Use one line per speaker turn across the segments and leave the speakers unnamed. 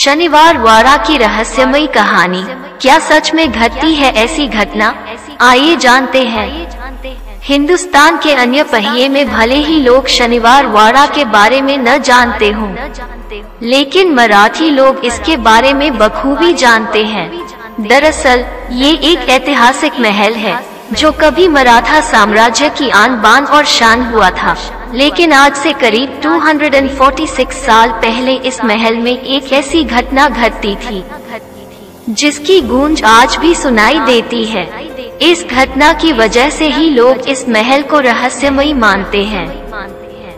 शनिवार वाड़ा की रहस्यमयी कहानी, क्या सच में घटती है ऐसी घटना? आइए जानते हैं। हिंदुस्तान के अन्य पहिए में भले ही लोग शनिवार वाड़ा के बारे में न जानते हों, लेकिन मराठी लोग इसके बारे में बखूबी जानते हैं। दरअसल ये एक ऐतिहासिक महल है जो कभी मराठा साम्राज्य की आन बान और शान हुआ था, लेकिन आज से करीब 246 साल पहले इस महल में एक ऐसी घटना घटती थी जिसकी गूंज आज भी सुनाई देती है। इस घटना की वजह से ही लोग इस महल को रहस्यमयी मानते हैं।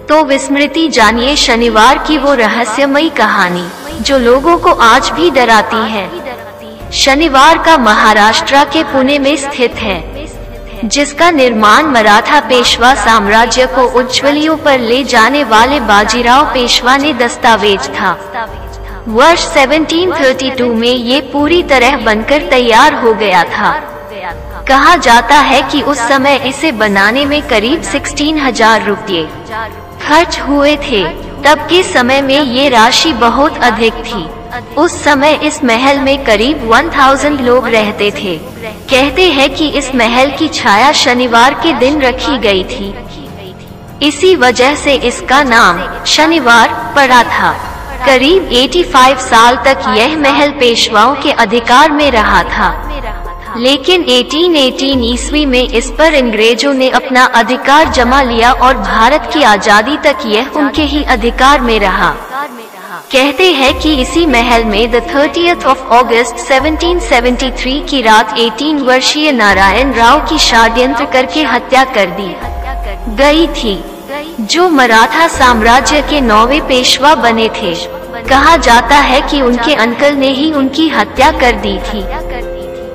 तो विस्मृति जानिए शनिवार की वो रहस्यमयी कहानी जो लोगों को आज भी डराती है। शनिवार का महाराष्ट्र के पुणे में स्थित है, जिसका निर्माण मराठा पेशवा साम्राज्य को उज्ज्वलियों पर ले जाने वाले बाजीराव पेशवा ने दस्तावेज था। वर्ष 1732 में ये पूरी तरह बनकर तैयार हो गया था। कहा जाता है कि उस समय इसे बनाने में करीब 16,000 रुपये खर्च हुए थे। तब के समय में ये राशि बहुत अधिक थी। उस समय इस महल में करीब 1000 लोग रहते थे। कहते हैं कि इस महल की छाया शनिवार के दिन रखी गई थी, इसी वजह से इसका नाम शनिवार पड़ा था। करीब 85 साल तक यह महल पेशवाओं के अधिकार में रहा था, लेकिन 1818 ईस्वी में इस पर अंग्रेजों ने अपना अधिकार जमा लिया और भारत की आजादी तक यह उनके ही अधिकार में रहा। कहते हैं कि इसी महल में 30 अगस्त 1773 की रात 18 वर्षीय नारायण राव की षड्यंत्र करके हत्या कर दी गई थी, जो मराठा साम्राज्य के 9वें पेशवा बने थे। कहा जाता है कि उनके अंकल ने ही उनकी हत्या कर दी थी।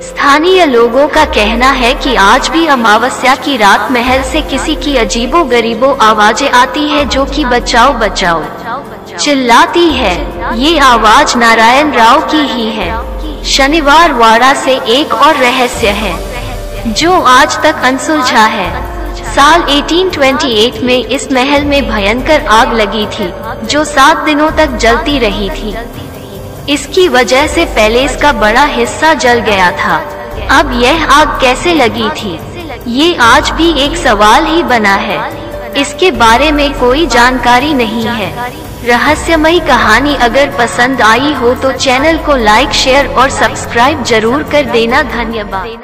स्थानीय लोगों का कहना है कि आज भी अमावस्या की रात महल से किसी की अजीबो गरीबो आवाजें आती है जो कि बचाओ बचाओ चिल्लाती है। ये आवाज नारायण राव की ही है। शनिवार वाड़ा से एक और रहस्य है जो आज तक अनसुलझा है। साल 1828 में इस महल में भयंकर आग लगी थी जो 7 दिनों तक जलती रही थी। इसकी वजह से पैलेस का बड़ा हिस्सा जल गया था। अब यह आग कैसे लगी थी, ये आज भी एक सवाल ही बना है। इसके बारे में कोई जानकारी नहीं है। रहस्यमयी कहानी अगर पसंद आई हो तो चैनल को लाइक, शेयर और सब्सक्राइब जरूर कर देना। धन्यवाद।